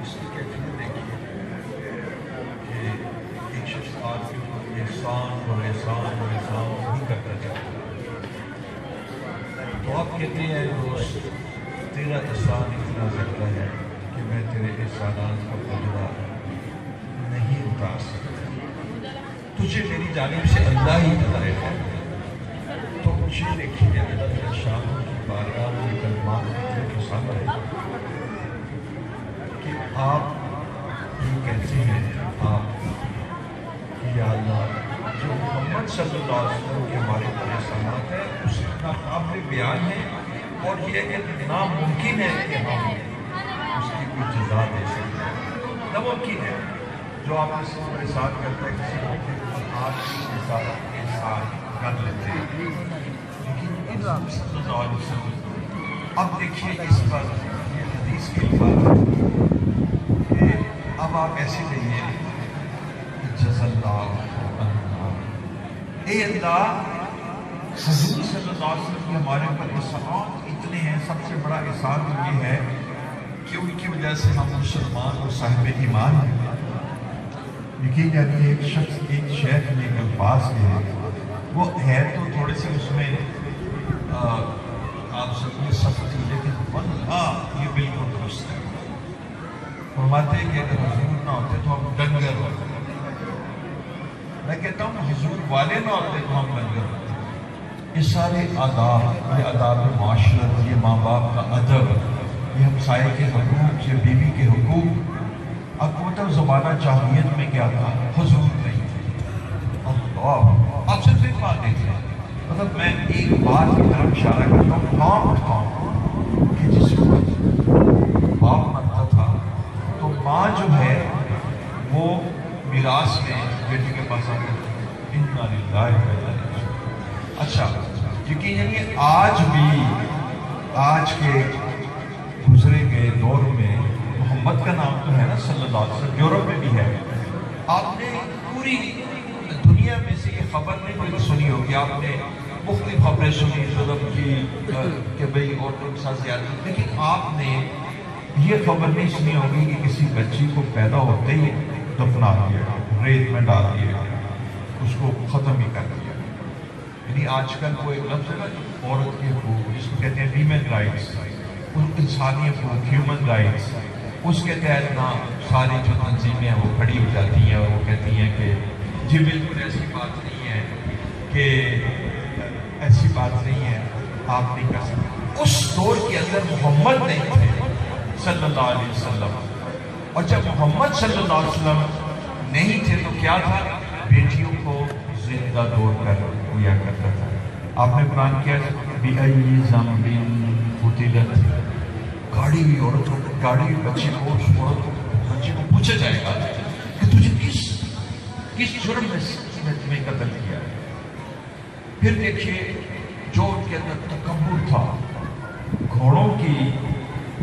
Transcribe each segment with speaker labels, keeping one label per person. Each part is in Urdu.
Speaker 1: اس کی کیفیت دیکھیے کہ ایک شخص آپ کے اوپر احسان اور احسان اور احسان نہیں کرتا جاتا، تو آپ کہتے ہیں دوست تیرا احسان اتنا زیادہ ہے کہ میں تیرے احسانات کا بدلہ نہیں اتار سکتا، تجھے میری جانب سے اللہ ہی بتائے گا۔ تو مجھے دیکھیے اللہ شاہوں کی بارگاہ میں کلمات کے سامنے کہ آپ یہ کہتے ہیں آپ کہ یا اللہ جو محمد صلی اللہ علیہ وسلم کے ہمارے پر احسانات ہیں اس کا قابل بیان ہے، اور یہ کہ ناممکن ہے کہ ہم اس کی کوئی جزا دے سکیں، ناممکن ہے۔ جو آپ اس کے ساتھ کرتے ہیں کسی موقع پر آپ کے ساتھ احسان کر لیتے ہیں، لیکن حضور صلی اللہ علیہ وسلم اب دیکھیے اس پر یہ حدیث کے بعد کہ اب آپ ایسے کہیے کہ جزا اللہ اے اللہ، حضور صلی اللہ علیہ وسلم کے ہمارے پر احسانات اتنے ہیں، سب سے بڑا احسان یہ ہے کہ ان کی وجہ سے ہم مسلمان اور صاحب ایمان ہیں۔ لیکن یعنی ایک شخص ایک شیخ نے ایک الفاظ ہے، وہ ہے تو تھوڑے سے اس میں آپ سب یہ سختی، لیکن واللہ یہ بالکل درست ہے۔ فرماتے ہیں کہ اگر حضور نہ ہوتے تو ہم ڈنگر ہوتے، میں کہتا ہوں حضور والے نہ ہوتے تو ہم ڈنگر ہوتے۔ یہ سارے آداب، یہ آداب معاشرت، یہ ماں باپ کا ادب، یہ ہمسائے کے حقوق، یہ بیوی کے حقوق، اب مطلب زمانہ جاہلیت میں کیا تھا، حضور نہیں تھے۔ اللہ آپ صرف ایک بات دیکھیں، مطلب میں ایک بات کی طرف اشارہ کرتا ہوں، کام اٹھاؤں کہ جس وقت باپ مرتا تھا تو ماں جو ہے وہ میراث میں بیٹی کے پاس آتی تھی، انا للہ و انا الیہ راجعون۔ اچھا یقیناً آج بھی، آج کے گزرے گئے دور میں محمد کا نام تو ہے نا صلی اللہ علیہ وسلم، یورپ میں بھی ہے۔ آپ نے پوری دنیا میں سے یہ خبر نہیں سنی ہوگی، آپ نے مختلف خبریں سنی ظلم کی کہ بھئی عورتوں کے ساتھ زیادتی، لیکن آپ نے یہ خبر نہیں سنی ہوگی کہ کسی بچی کو پیدا ہوتے ہی دفنا دیا، ریت میں ڈال دیا، اس کو ختم ہی کر دیا۔ یعنی آج کل وہ ایک لفظ ہے نا عورت کے حقوق، جس کو کہتے ہیں ویمن رائٹس، انسانی حقوق، ہیومن رائٹس، اس کے تحت نا ساری جو تنظیمیں ہیں وہ کھڑی ہو جاتی ہیں اور وہ کہتی ہیں کہ جی بالکل ایسی بات نہیں ہے، کہ ایسی بات نہیں ہے، آپ نہیں کر سکتے۔ اس دور کے اندر محمد نہیں تھے صلی اللہ علیہ وسلم، اور جب محمد صلی اللہ علیہ وسلم نہیں تھے تو کیا تھا، بیٹیوں کو زندہ دوڑ کر دیا کرتا تھا۔ آپ نے قرآن کیا بِأَيِّ ذَنبٍ قُتِلَتْ، گاڑی ہوئی عورتوں، گاڑی ہوئی بچے کو، اس عورت بچے کو پوچھا جائے گا کہ تجھے کس جرم میں تمہیں قتل کیا ہے۔ پھر دیکھیے جو ان کے اندر تکبر تھا، گھوڑوں کی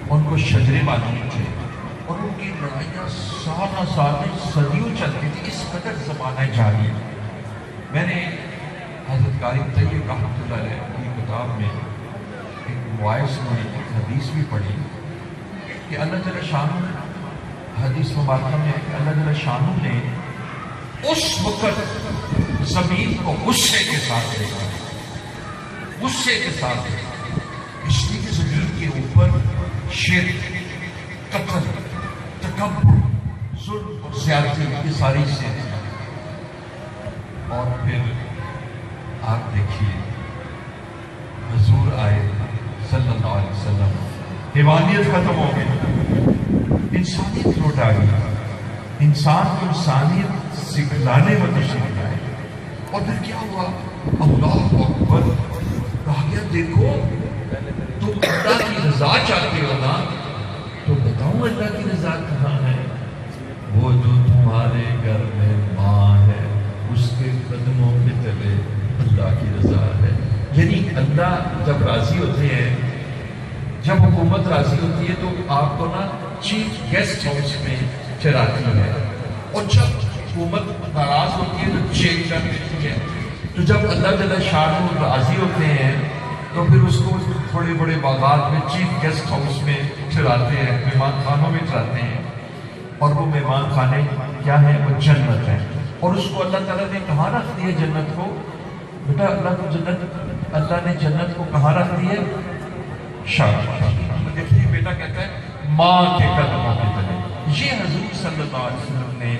Speaker 1: ان کو شجرے معلوم تھے، اور ان کی لڑائیاں سالہ سال صدیوں چلتی تھی، اس قدر زمانہ جاری۔ میں نے حضرت قاری طیب رحمۃ اللہ علیہ کی کتاب میں ایک وائس میں ایک حدیث بھی پڑھی کہ اللہ جل شانہ، حدیث مبارکہ میں کہ اللہ جل شانہ نے اس وقت زمین کو غصے کے ساتھ دیکھا، غصے کے ساتھ دیکھا، اس لیے کہ زمین کے اوپر شرک، قتل، تکبر، ظلم اور زیادتی یہ ساری چیزیں۔ اور پھر آپ دیکھیے حضور آئے صلی اللہ علیہ وسلم، حیوانیت ختم ہو گئی، انسانیت لوٹ آ گئی، انسان کو انسانیت سکھلانے میں تشریف لائے۔ اور پھر کیا ہوا، اللہ اکبر، کہا گیا دیکھو تم اللہ کی رضا چاہتے ہو نا تو بتاؤ اللہ کی رضا کہاں ہے، وہ جو تمہارے گھر میں ماں ہے اس کے قدموں پہ تلے اللہ کی رضا ہے۔ یعنی اللہ جب راضی ہوتے ہیں، جب حکومت راضی ہوتی ہے تو آپ کو نا چیف گیسٹ ہاؤس میں چراتی ہے، اور جب حکومت ناراض ہوتی ہے تو جیل کر دیتی ہے۔ تو جب اللہ جل شانہ راضی ہوتے ہیں تو پھر اس کو بڑے بڑے باغات میں چیف گیسٹ ہاؤس میں چلاتے ہیں، مہمان خانوں میں چلاتے ہیں، اور وہ مہمان خانے کیا ہیں؟ وہ جنت ہے. اور اس کو اللہ تعالیٰ نے کہاں رکھ دی ہے جنت کو؟ بیٹا اللہ نے جنت کو کہاں رکھ دی ہے؟ دیکھیے بیٹا کہتا ہے ماں کے قدموں کے تلے. یہ حضور صلی اللہ علیہ وسلم نے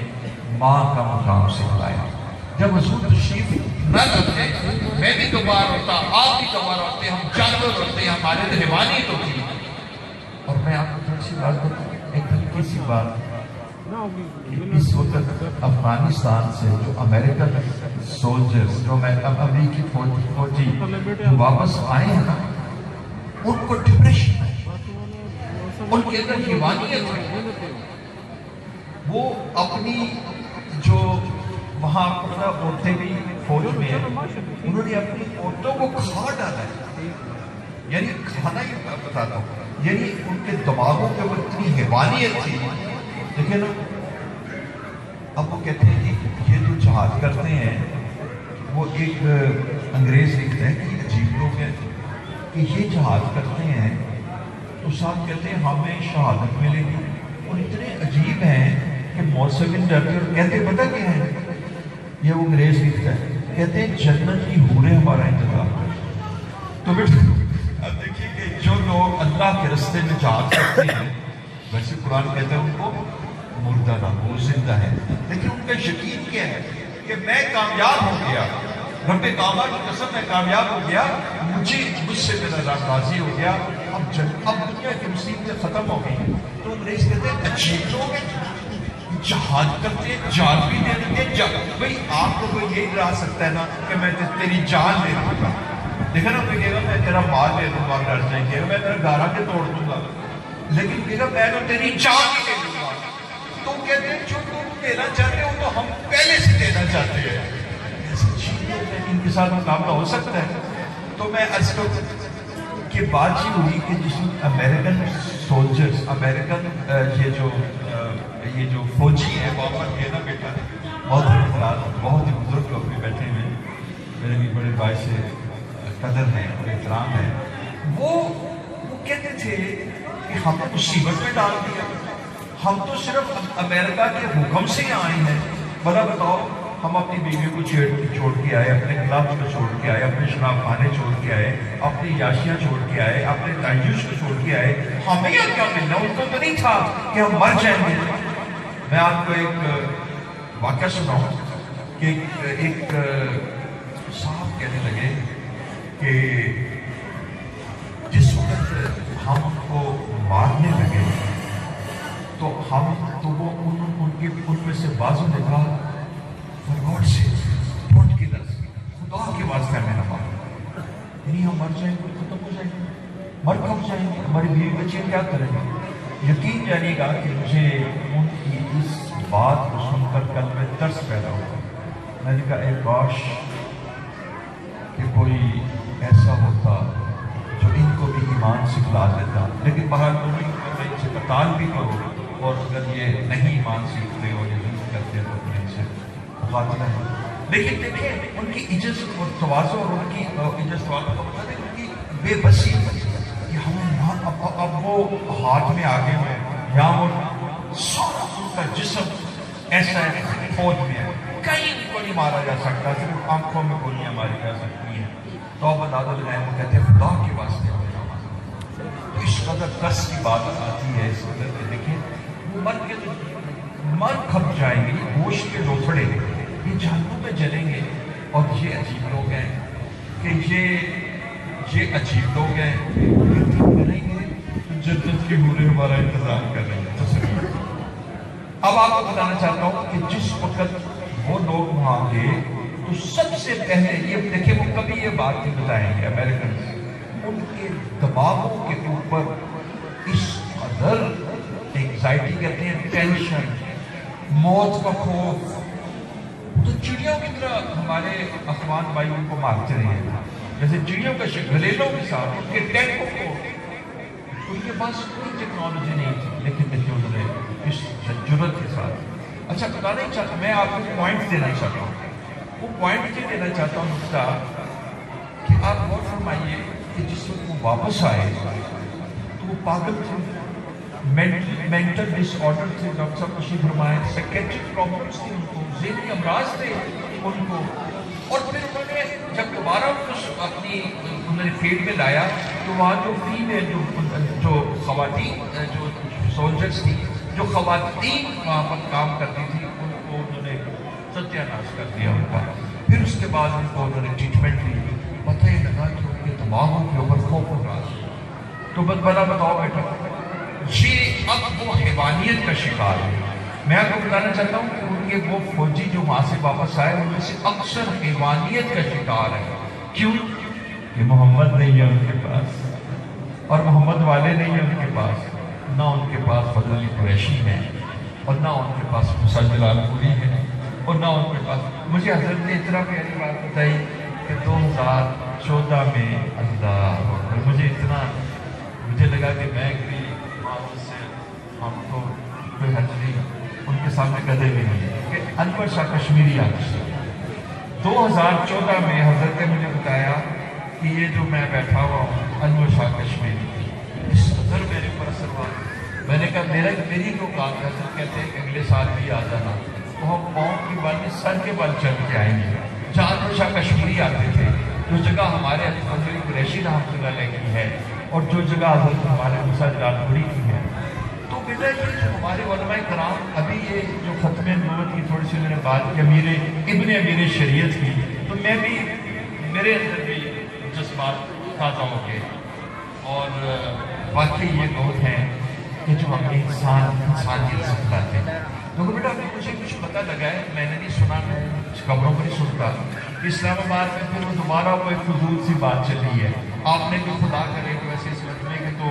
Speaker 1: ماں کا مقام سکھلایا. جب حضور تشریف نہ کرتے، میں بھی دوبار ہوتا، آپ بھی دوبار ہوتے، ہم جانور ہوتے، ہمارے تو حیوانیت ہوتی. اور میں آپ کو تھوڑی سی بات بتاؤں، ایک ہلکی سی بات، کہ اس وقت افغانستان سے جو امریکن سولجرز، جو امریکی فوجی جو واپس آئے ہیں نا، ان کو ڈپریشن ہے، ان کے اندر حیوانیت ہے. وہ اپنی جو وہاں عورتیں بھی فوج میں ہیں، انہوں نے اپنی عورتوں کو کھا ڈالا ہے. یعنی کھانا ہی بتاتا ہوں، یعنی ان کے دماغوں کے وہ اتنی حیوانیت تھی. دیکھیں نا، اب وہ کہتے ہیں کہ یہ جو جہاد کرتے ہیں، وہ ایک انگریز لکھتے ہیں کہ عجیب لوگ ہیں کہ یہ جہاد کرتے ہیں تو ساتھ کہتے ہیں ہمیں شہادت ملے گی. اور اتنے عجیب ہیں کہ موسیقی ڈرتے اور کہتے ہیں پتہ کیا ہے؟ یہ وہ انگریز لکھتا ہے، کہتے ہیں جنت کی حوریں ہمارا انتظار کریں. تو اب دیکھیے کہ جو لوگ اللہ کے رستے میں جہاد کرتے ہیں، ویسے قرآن کہتا ہے ان کو مردہ نہ، وہ زندہ ہے، لیکن ان کا یقین کیا ہے کہ میں کامیاب ہو گیا، رب کعبہ کی قسم میں کامیاب ہو گیا، مجھ سے میرا رب راضی ہو گیا، اب دنیا کی مصیبتیں ختم ہو گئی. تو انگریز کہتے ہیں عجیب لوگ ہیں، جہاد کرتے ہیں، جان بھی دے دیں گے. بھائی آپ کو کوئی یہی ڈرا سکتا ہے نا کہ میں تیری جان لے دوں گا. دیکھا نا، کوئی کہے گا میں تیرا مال لے دوں گا، ڈر جائیں گے، میں تیرا گارا کے توڑ دوں گا، لیکن کہے گا میں تو تیری جان ہی لے دوں گا. تو کہتے ہیں جو تم دینا چاہتے ہو تو ہم پہلے سے دینا چاہتے ہیں. ایسی چیزیں ان کے ساتھ مقابلہ ہو سکتا ہے. تو میں عرض کروں کہ بات یہ ہوئی کہ جس امریکن سولجرز، امریکن یہ جو فوجی ہیں، واپس گئے نا بیٹا، بہت ہی بزرگ لوگ بھی بیٹھے ہوئے ہیں، میرے بھی بڑے بھائی سے قدر ہے اور احترام ہے. وہ کہتے تھے کہ ہم نے مصیبت میں ڈال دیا، ہم تو صرف امریکہ کے حکم سے آئے ہیں. بھلا بتاؤ، ہم اپنی بیوی کو چھوڑ کے آئے، اپنے کلب کو چھوڑ کے آئے، اپنے شراب خانے چھوڑ کے آئے، اپنی یاشیاں چھوڑ کے آئے، اپنے تعیش کو چھوڑ کے آئے. ہمیں یہاں کیا ملنا؟ ان کو تو نہیں تھا کہ ہم مر جائیں گے. میں آپ کو ایک واقعہ سناؤں کہ ایک صاحب کہنے لگے کہ جس وقت ہم ان کو مارنے لگے تو وہ ان میں سے بعضوں نے کہا for God sake, don't kill us. خدا کے واسطے ہمیں نہ مارو. یعنی ہم مر جائیں گے، ختم ہو جائیں گے، مر کب جائیں گے، ہماری بیوی بچے کیا کریں گے. یقین جانے گا کہ مجھے ان کی اس بات کو سن کر قلب میں ترس پیدا ہوا. میں نے کہا اے کاش کہ کوئی ایسا ہوتا جو ان کو بھی ایمان سکھلا دیتا. لیکن باہر تو نہیں، ان سے قتال بھی کرو، اور اگر یہ نہیں ایمان سیکھتے اور یہ نہیں کرتے تو ان سے مقابلہ ہے. لیکن دیکھیں ان کی عزت اور تواضع اور ان کی عزت تواضع کا مطلب ہے ان کی بے بسی کہ ہم اب وہ ہاتھ میں آگے ہوئے، یا وہ سارا ان کا جسم ایسا ہے فوج میں ہے، کہیں کو نہیں مارا جا سکتا، صرف آنکھوں میں گولیاں ماری جا سکتی ہیں. تو بدادل ہیں، وہ کہتے ہیں خدا کے واسطے تو اس قدر ترس کی بات آتی ہے. اس قدر کہ دیکھیں وہ مر کھپ جائیں گے، گوشت کے لوتھڑے یہ جہنم میں جلیں گے. اور یہ عجیب لوگ ہیں کہ یہ عجیب لوگ ہیں جنت کی حوریں ہمارا انتظار کر رہے ہیں. اب آپ کو بتانا چاہتا ہوں کہ جس وقت وہ لوگ وہاں گئے تو سب سے پہلے یہ دیکھیں، وہ کبھی یہ بات نہیں بتائیں گے امریکن، ان کے دماغوں کے اوپر اس قدر انگزائٹی کہتے ہیں، ٹینشن، موت کا خوف. تو چڑیوں کی طرح ہمارے افغان بھائی ان کو مارتے رہے ہیں، جیسے چڑیوں کا گھریلوں کے ساتھ ان کے ٹینکوں کو. ان کے پاس کوئی ٹیکنالوجی نہیں تھی، لیکن دیکھیں انہوں نے اس جرات کے ساتھ. اچھا بتانا ہی چاہتا، میں آپ کو پوائنٹ دینا چاہتا ہوں. وہ پوائنٹ یہ دینا چاہتا ہوں نقطہ کہ آپ غور فرمائیے کہ جس وقت وہ واپس آئے تو وہ پاگل تھے. مینٹل ڈس آرڈر تھے، ڈاکٹر صاحب تشریف فرمائے، سائیکیٹرک پرابلمس تھی ان کو، ذہنی امراض تھے ان کو، اور پھر انہوں نے جب دوبارہ اپنی انہوں نے فیلڈ میں لایا تو وہاں جو فیمیل جو خواتین جو سولجرس تھی، جو خواتین وہاں پر کام کرتی تھی، ان کو انہوں نے ستیہ ناش کر دیا ان کا۔ پھر اس کے بعد ان کو انہوں نے ٹریٹمنٹ لی، پتہ ہی لگا کہ ان کے دماغوں کے اوپر خوف ہو رہا ہے۔ تو بلا بتاؤ بیٹا، یہ اب وہ حیوانیت کا شکار ہے۔ میں آپ کو بتانا چاہتا ہوں کہ ان کے وہ فوجی جو وہاں سے واپس آئے ان میں سے اکثر حیوانیت کا شکار ہے۔ کیوں؟ کہ محمد نہیں ہے ان کے پاس، اور محمد والے نہیں ہیں ان کے پاس، نہ ان کے پاس فضل علی قریشی ہے، اور نہ ان کے پاس موسیٰ جلال پوری ہے، اور نہ ان کے پاس۔ مجھے حضرت نے اتنا پیاری بات بتائی کہ 2014 میں اللہ مجھے لگا کہ میں بھی سے ہم تو کوئی حج نہیں ان کے سامنے کدے بھی نہیں کہ انور شاہ کشمیری آج 2014 میں حضرت نے مجھے بتایا کہ یہ جو میں بیٹھا ہوا ہوں انور شاہ کشمیری، اس قدر میرے اوپر اثر ہوا۔ میں نے کہا میری کو کہا تھا، سر کہتے ہیں کہ اگلے سال بھی آ جانا تو ہم پاؤں کی بال میں سر کے بال چل کے آئیں گے۔ جہاں انور شاہ کشمیری آتے تھے، جو جگہ ہمارے فضل علی قریشی رحمۃ اللہ علیہ کی ہے، اور جو جگہ حضرت ہمارے موسیٰ جلال پوری کی ہے، تو بیٹا یہ جو ہمارے علماء کرام ابھی یہ جو ختم نبوت کی تھوڑی سی میں نے بات کی امیر شریعت کی، تو میں بھی میرے اندر بھی جذبات تازہ ہو گئے، اور واقعی یہ بہت ہیں کہ جو ہمیں انسانیت سکھلاتے ہیں۔ تو بیٹا مجھے کچھ پتہ لگا ہے، میں نے نہیں سنا، میں خبروں پر ہی سنتا، اسلام آباد میں پھر وہ دوبارہ وہ ایک فضول سی بات چلی ہے، آپ نے جو خدا کرے تو ایسے اس وقت میں کہ تو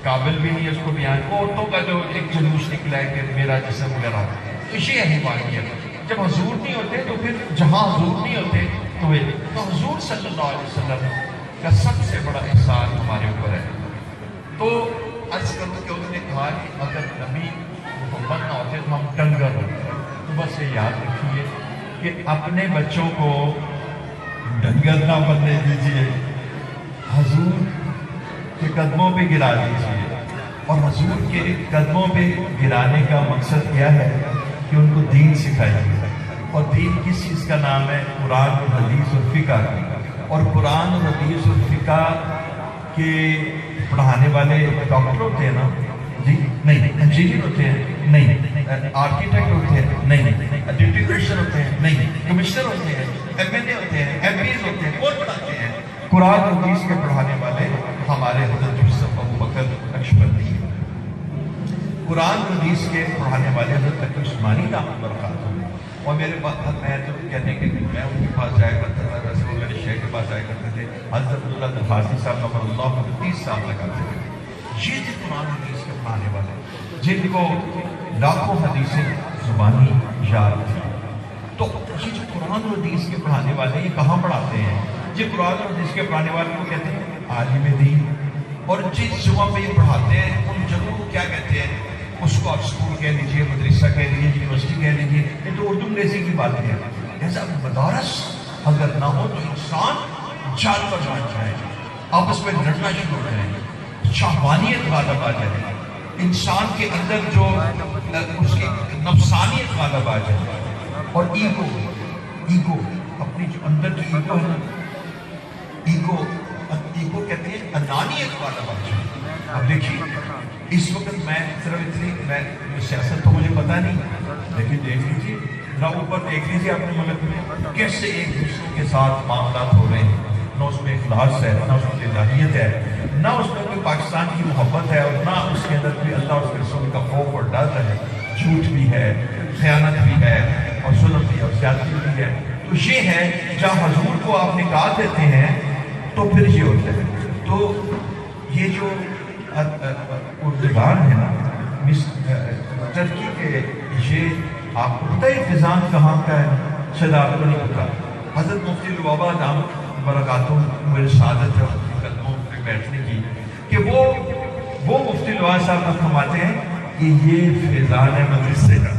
Speaker 1: قابل بھی نہیں ہے اس کو بیان، عورتوں کا جو ایک جلوس نکلا ہے کہ میرا جسم وغیرہ، تو یہ ہے حیوانیت۔ جب حضور نہیں ہوتے تو پھر جہاں حضور نہیں ہوتے تو حضور صلی اللہ علیہ وسلم کا سب سے بڑا احسان ہمارے اوپر ہے۔ تو عرض کروں کہ انہوں نے کہا کہ اگر نبی محمد نہ ہوتے تو ہم ڈنگر ہوتے، تو بس یہ یاد رکھیے کہ اپنے بچوں کو ڈنگر نہ بننے دیجیے، حضور کے قدموں پہ گرا دیجیے، اور حضور کے قدموں پہ گرانے کا مقصد کیا ہے کہ ان کو دین سکھائیے، اور دین کس چیز کا نام ہے؟ قرآن اور حدیث اور فقہ کا، اور قرآن اور حدیث اور فقہ کے پڑھانے والے ڈاکٹر ہوتے ہیں نا جی؟ نہیں۔ انجینئر ہوتے ہیں؟ نہیں۔ آرکیٹیکٹ ہوتے ہیں؟ نہیں۔ ڈپٹی کمشنر ہوتے ہیں؟ نہیں۔ کمشنر ہوتے ہیں؟ ایم ایل اے ہوتے ہیں؟ ایم پیز ہوتے ہیں؟ کون پڑھاتے ہیں؟ قرآن اور حدیث کے پڑھانے والے ہمارے حضرت یوسف ابو بکر نقشبندی ہیں، قرآن اور حدیث کے پڑھانے والے حضرت تقی عثمانی رحمۃ اللہ برکاتہ ہیں، اور میرے پاس میں تو کہنے کے لیے میں ان کے پاس جایا کرتا تھا، ویسے وہ میرے شیخ کے پاس جایا کرتے تھے، حضرت عبداللہ الفاظی صاحب نمبر اللہ کو 30 سال لگاتے تھے۔ یہ جو قرآن حدیث کے پڑھانے والے جن کو لاکھوں حدیثیں زبانی یاد تھی، تو یہ جو قرآن اور حدیث کے پڑھانے والے یہ کہاں پڑھاتے ہیں؟ یہ قرآن اور حدیث کے پڑھانے والے کو کہتے ہیں عالم دین، اور جس جگہ پہ یہ پڑھاتے ہیں ان جگہوں کو کیا کہتے ہیں؟ اس کو آپ اسکول کہہ لیجیے، مدرسہ کہہ لیجیے، یونیورسٹی کہہ لیجیے، یہ تو اردو انگریزی کی بات ہے۔ ایسا مدارس اگر نہ ہو تو انسان جانور بن جائے، آپس میں لڑنا شروع ہو جائے، شہوانیت غالب آ جائے، انسان کے اندر جو اس کی نفسانیت غالب آ جائے، اور ایگو اپنی جو اندر کی ایگو ہے نا، ایگو کہتے ہیں انانیت غالب آ جائے۔ اب دیکھیے اس وقت میں سیاست تو مجھے پتہ نہیں، لیکن دیکھ لیجیے نہ اوپر دیکھ لیجیے اپنے ملک میں کیسے ایک دوسرے کے ساتھ معاملات ہو رہے ہیں، نہ اس میں اخلاص ہے، نہ اس میں الہیت ہے، نہ اس میں کوئی پاکستان کی محبت ہے، اور نہ اس کے اندر کوئی اللہ اور اس کے رسول کا خوف اور ڈر ہے۔ جھوٹ بھی ہے، خیانت بھی ہے، اور ظلم بھی ہے، اور زیادتی بھی ہے۔ تو یہ ہے جہاں حضور کو آپ نکال دیتے ہیں تو پھر یہ ہوتا ہے۔ تو یہ جو اردگان ہے نا ترکی کے، یہ آپ کو پتہ ہے فضان کہاں کا ہے؟ شاید آپ کو نہیں پتا۔ حضرت مفتی لبابہ دامت برکاتہ میرے سعادت ہے ان کے قدموں پہ بیٹھنے کی، کہ وہ مفتی لبابہ صاحب فرماتے ہیں کہ یہ فیضان ہے مدرسے کا،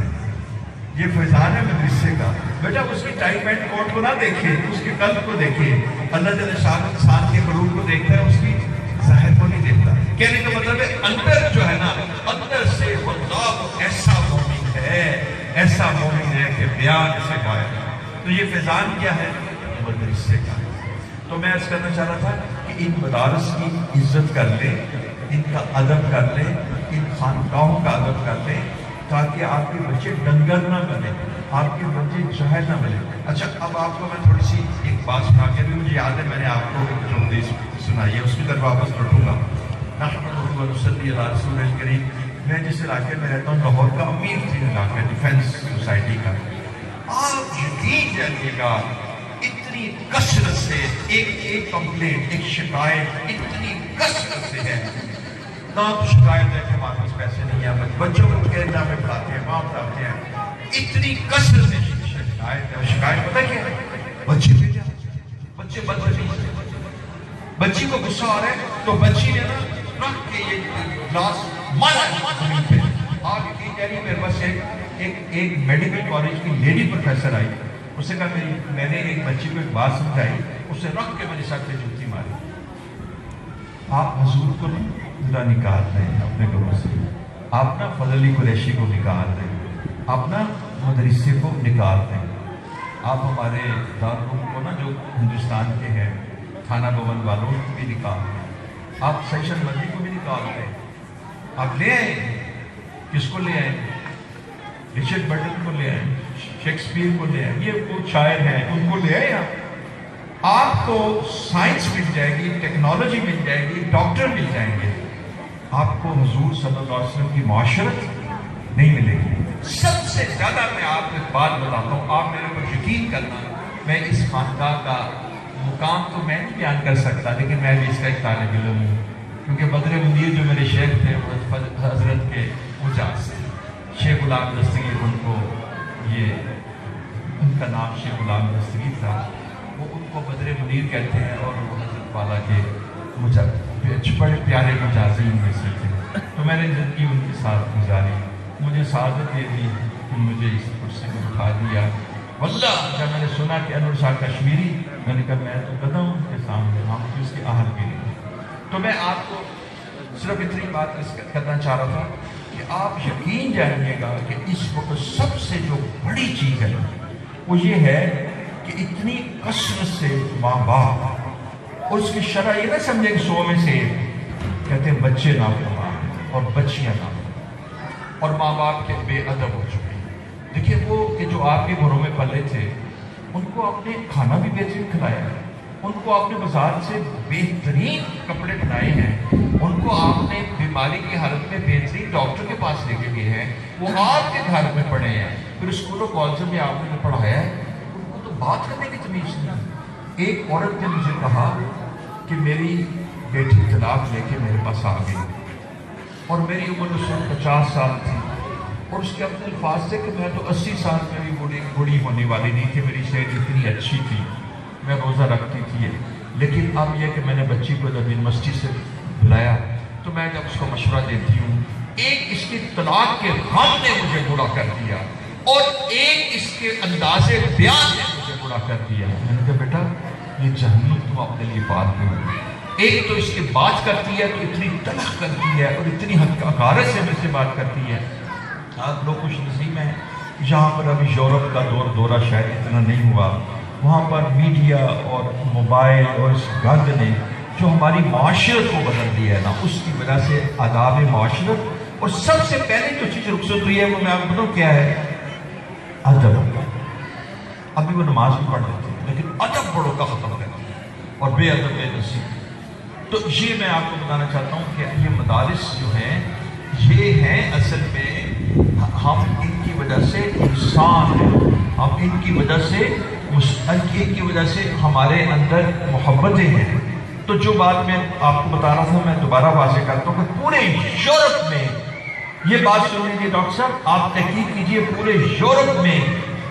Speaker 1: یہ فیضان ہے مدرسے کا۔ بیٹا اس کی ٹائی پینٹ کوٹ کو نہ دیکھے، اس کے قلب کو دیکھے۔ اللہ جل شانہ انسان کے قلوب کو دیکھتا ہے، اس کی ظاہر کو نہیں دیکھتا۔ کہنے کا مطلب ہے اندر جو ہے نا ایسا مومن ہے کہ بیان سے گایا. تو یہ فیضان کیا ہے؟ مدرسے کا. تو میں عرض کرنا چاہ رہا تھا کہ ان مدارس کی عزت کر لیں، ان کا ادب کر لیں، ان خانقاہوں کا ادب کر لیں، تاکہ آپ کے بچے ڈنگر نہ بنے، آپ کے بچے جاہل نہ بنے. اچھا اب آپ کو میں تھوڑی سی ایک بات سنا کے، بھی مجھے یاد ہے میں نے آپ کو جو حدیث سنائی ہے اس کی طرف واپس لوٹوں گا. نحمدہ و نصلی علی رسول الکریم. میں جس علاقے میں رہتا ہوں لاہور کا امیر ترین علاقہ ہے ڈیفینس سوسائٹی کا. آپ یقین جانیے گا اتنی کثرت سے ایک کمپلینٹ، ایک شکایت اتنی کثرت سے ہے. نہ تو شکایت ہے کہ ہمارے پاس پیسے نہیں ہیں، بچوں کو کیرلا میں پڑھاتے ہیں، وہاں پڑھاتے ہیں. اتنی کثرت سے شکایت ہے. شکایت پتہ کیا ہے؟ بچے بدتمیز، بچی کو غصہ آ رہا ہے تو بچی نے نا رکھ کے یہ گلاس مارا زمین پہ. آپ یقین جانیے میرے پاس ایک میڈیکل کالج کی لیڈی پروفیسر آئی. اس نے کہا میں نے ایک بچی کو ایک بات سمجھائی، اسے رکھ کے میرے ساتھ پہ جوتی ماری. آپ حضور کو ذرا نکال دیں اپنے گھروں سے، آپ نا فضل علی قریشی کو نکال دیں، آپ نا مدرسے کو نکال دیں، آپ ہمارے دارالعلوم کو نا جو ہندوستان کے ہیں تھانہ بھون والوں کو بھی نکال دیں، آپ سیشن مندی کو بھی نکال دیں. آپ لے آئیں. کس کو لے آئیں؟ رچرڈ برٹن کو لے آئیں، شیکسپیئر کو لے آئیں، یہ وہ شاعر ہیں ان کو لے آئیں. آپ کو سائنس مل جائے گی، ٹیکنالوجی مل جائے گی، ڈاکٹر مل جائیں گے، آپ کو حضور صلی اللہ علیہ وسلم کی معاشرت نہیں ملے گی. سب سے زیادہ میں آپ کو ایک بات بتاتا ہوں، آپ میرے پر یقین کرنا، میں اس خاندان کا مقام تو میں نہیں بیان کر سکتا، لیکن میں بھی اس کا ایک طالب علم ہوں. کیونکہ بدر منیر جو میرے شیخ تھے وہ حضرت کے مجاز تھے، شیخ غلام دستگیر. ان کو یہ ان کا نام شیخ غلام دستگیر تھا، وہ ان کو بدر منیر کہتے ہیں، اور وہ حضرت والا کے بڑے پیارے مجازین میں سے تھے. تو میں نے زندگی ان کے ساتھ گزاری، مجھے سعادت یہ دی کہ مجھے اس کرسی میں اٹھا دیا. واللہ جب میں نے سنا کہ انور شاہ کشمیری، میں نے کہا میں تو گدا ہوں ان کے سامنے، ہم اس کے آہر کے لیے. تو میں آپ کو صرف اتنی بات کرنا چاہ رہا تھا کہ آپ یقین جانیے گا کہ اس وقت سب سے جو بڑی چیز ہے وہ یہ ہے کہ اتنی کثرت سے ماں باپ، اور اس کی شرح یہ نہ سمجھے کہ 100 میں سے کہتے ہیں بچے نافرمان ہیں اور بچیاں نافرمان اور ماں باپ کے بے ادب ہو چکے ہیں. دیکھیے وہ کہ جو آپ کے گھروں میں پلے تھے ان کو آپ نے کھانا بھی بہترین کھلایا ہے، ان کو آپ نے بازار سے بہترین کپڑے پہنائے ہیں، ان کو آپ نے بیماری کی حالت میں بہترین ڈاکٹر کے پاس لے کے گئے ہیں، وہ آپ کے گھر میں پڑھے ہیں، پھر اسکول و کالجوں میں آپ نے پڑھایا ہے. ان کو تو بات کرنے کی تمیز نہیں. ایک عورت نے مجھے کہا کہ میری بیٹی طلاق لے کے میرے پاس آ گئی اور میری عمر اس وقت 50 سال تھی، اور اس کے اپنے الفاظ تھے کہ میں تو 80 سال میں بھی بوڑھی ہونے والی نہیں تھی، میری صحت اتنی اچھی تھی، میں روزہ رکھتی تھی. لیکن اب یہ کہ میں نے بچی کو جب یونیورسٹی سے بلایا تو میں جب اس کو مشورہ دیتی ہوں، ایک اس کی طلاق کے غم نے مجھے برا کر دیا اور ایک اس کے انداز بیان نے مجھے برا کر دیا. میں نے کہا بیٹا یہ جہنم تم اپنے لیے پال دو. ایک تو اس کی بات کرتی ہے تو اتنی تلخ کرتی ہے اور اتنی حقارت سے مجھ سے بات کرتی ہے. آپ لوگ خوش نصیب ہیں یہاں پر ابھی یورپ کا دورہ شاید اتنا نہیں ہوا، وہاں پر میڈیا اور موبائل اور اس گند نے جو ہماری معاشرت کو بدل دیا ہے نا، اس کی وجہ سے آداب معاشرت. اور سب سے پہلے جو چیز رخصت ہوئی ہے وہ میں آپ کو بتاؤں کیا ہے؟ ادب. ابھی وہ نماز بھی پڑھ لیتے ہیں لیکن ادب بڑوں کا ختم کر دیا اور بے ادب بے نصیب. تو یہ میں آپ کو بتانا چاہتا ہوں کہ یہ مدارس جو ہیں یہ ہیں اصل میں ہم ان کی وجہ سے انسان ہیں، ہم ان کی وجہ سے ہمارے اندر محبتیں ہیں. تو جو بات میں آپ کو بتا رہا تھا میں دوبارہ واضح کرتا ہوں کہ پورے یورپ میں یہ بات سن لیجیے ڈاکٹر صاحب، آپ تحقیق کیجئے، پورے یورپ میں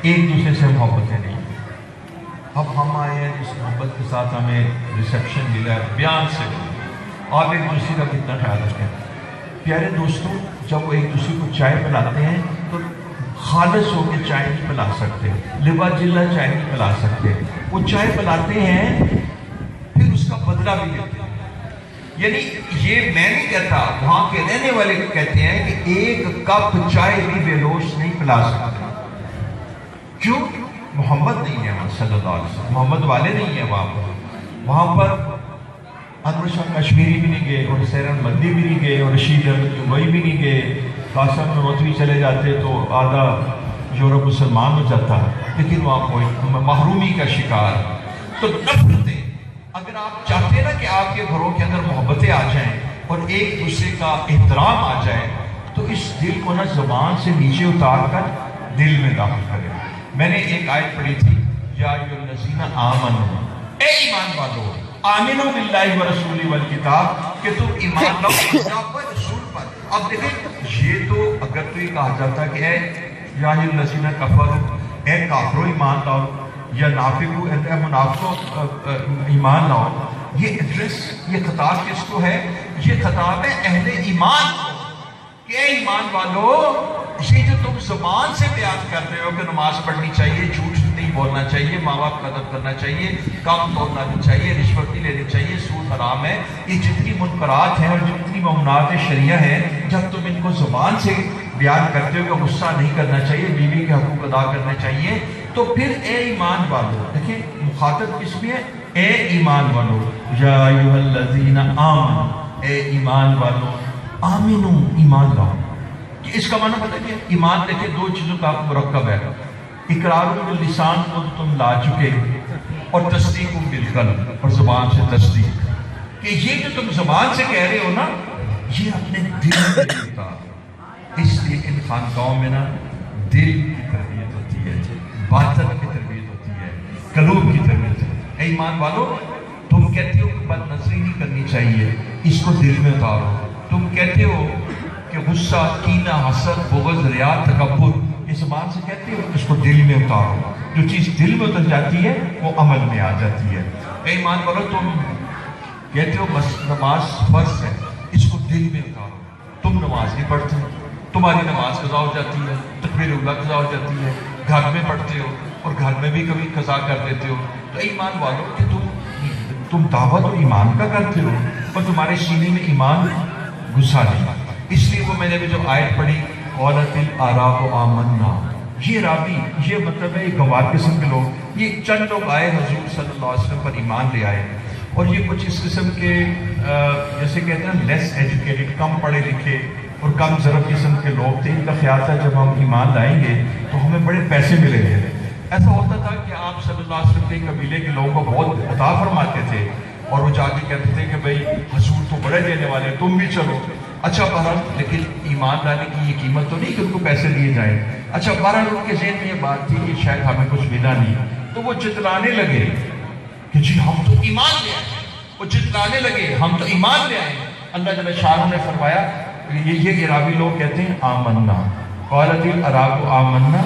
Speaker 1: ایک دوسرے سے محبتیں نہیں. اب ہم آئے ہیں اس محبت کے ساتھ ہمیں ریسیپشن ملا ہے بیان سے، آپ ایک دوسرے کا کتنا خیال رکھیں. پیارے دوستوں جب وہ ایک دوسرے کو چائے پلاتے ہیں تو خالص ہو کے چائے نہیں پلا سکتے، لبا جلا چائے نہیں پلا سکتے. وہ چائے پلاتے ہیں پھر اس کا بدلہ بھی لیتے ہیں. یعنی یہ میں نہیں کہتا، وہاں کے رہنے والے کہتے ہیں کہ ایک کپ چائے بھی بے لوش نہیں پلا سکتے. کیوں؟ محمد نہیں ہے وہاں صلی اللہ علیہ وسلم، محمد والے نہیں ہیں وہاں پر انور شاہ کشمیری بھی نہیں گئے، اور سیرن مدی بھی نہیں گئے، اور رشید احمد جوئی بھی نہیں گئے، قاسم نانوتوی چلے جاتے تو آدھا یورپ مسلمان ہو جاتا، لیکن وہاں کوئی محرومی کا شکار۔ تو نفرتیں، اگر آپ چاہتے ہیں نا کہ آپ کے گھروں کے اندر محبتیں آ جائیں اور ایک دوسرے کا احترام آ جائے، تو اس دل کو نا زبان سے نیچے اتار کر دل میں داخل کریں۔ میں نے ایک آیت پڑھی تھی، یا ایھا الذین آمنوا، اے ایمان والو، آمنوا باللہ ورسولہ والکتاب، کہ تم ایمان لاؤ اللہ پر، رسول پر۔ اب دیکھیں، یہ تو اگر تو یہ کہا جاتا کہ اے یا ایھا الذین کفروا، اے کافرو ایمان لاؤ، یا نافقو، اے منافقو ایمان لاؤ، یہ ایڈریس، یہ خطاب کس کو ہے؟ یہ خطاب ہے اہل ایمان کو، کہ اے ایمان والو، یہ جو تم زبان سے بیان کر رہے ہو کہ نماز پڑھنی چاہیے، جھوٹ نہیں بولنا چاہیے، ماں باپ کا ادب کرنا چاہیے، کام توڑنا نہیں چاہیے، رشوت نہیں لینی چاہیے، سود حرام ہے، یہ جتنی منکرات ہیں اور جتنی ممنوعات شریعہ ہیں، جب تم ان کو زبان سے بیان کرتے ہو کہ غصہ نہیں کرنا چاہیے، بیوی کے حقوق ادا کرنے چاہیے، تو پھر اے ایمان والو، دیکھیں مخاطب کس میں ہے؟ اے ایمان والو، یا ایھا الذین آمنوا، اے ایمان والو، آمنو، ایمان لاؤ۔ اس کا معنی پتہ کیا؟ ایمان دیکھیں دو چیزوں کا مرکب ہے، اقرار باللسان کو تم لا چکے، اور تصدیق بالقلب، اور زبان سے تصدیق، کہ یہ جو تم زبان سے کہہ رہے ہو نا، یہ اپنے دل میں ہوتا۔ اس لیے ان خانقاہوں میں نا دل کی تربیت ہوتی ہے، باطن کی تربیت ہوتی ہے، قلوب کی تربیت ہوتی ہے۔ اے ایمان والو، تم کہتے ہو کہ بد نظری نہیں کرنی چاہیے، اس کو دل میں اتارو۔ تم کہتے ہو کہ غصہ، کینہ، حسد، بغض، ریا، تکبر، یہ زبان سے کہتے ہو، اس کو دل میں اتارو۔ جو چیز دل میں اتر جاتی ہے وہ عمل میں آ جاتی ہے۔ اے ایمان والو، تم کہتے ہو بس نماز فرض ہے، اس کو دل میں اتارو۔ تم نماز نہیں پڑھتے، تمہاری نماز قضا ہو جاتی ہے، تکبیر اولیٰ قضا ہو جاتی ہے، گھر میں پڑھتے ہو اور گھر میں بھی کبھی قضا کر دیتے ہو۔ تو ایمان والو کہ تم دعوت ایمان کا کرتے ہو اور تمہارے سینے میں ایمان گھسا نہیں۔ اس لیے وہ میں نے بھی جب آیت پڑھی، قالت الاعراب آمنا، یہ راوی، یہ مطلب ہے یہ گنوار قسم کے لوگ، یہ چند لوگ آئے حضور صلی اللہ علیہ وسلم پر ایمان لے آئے، اور یہ کچھ اس قسم کے جیسے کہتے ہیں لیس ایجوکیٹڈ، کم پڑھے لکھے اور کم ضرب قسم کے لوگ تھے۔ ان کا خیال تھا جب ہم ایمان لائیں گے تو ہمیں بڑے پیسے ملیں گے۔ ایسا ہوتا تھا کہ آپ صلی اللہ علیہ وسلم کے قبیلے کے لوگوں کو بہت عطا فرماتے تھے، اور وہ جا کے کہتے تھے کہ بھئی حضور تو بڑے دینے والے ہیں، تم بھی چلو۔ اچھا بہرحال، لیکن ایمان لانے کی یہ قیمت تو نہیں کہ ان کو پیسے دیے جائیں۔ اچھا بہرحال ان کے ذہن میں یہ بات تھی کہ شاید ہمیں کچھ ملا نہیں، تو وہ جتلانے لگے کہ جی ہم تو ایمان لے آئے، وہ جتلانے لگے ہم تو ایمان لے آئے۔ اللہ جل شانہ نے فرمایا، یہ عرابی لوگ کہتے ہیں آمنا، قالت الاعراب آمنا،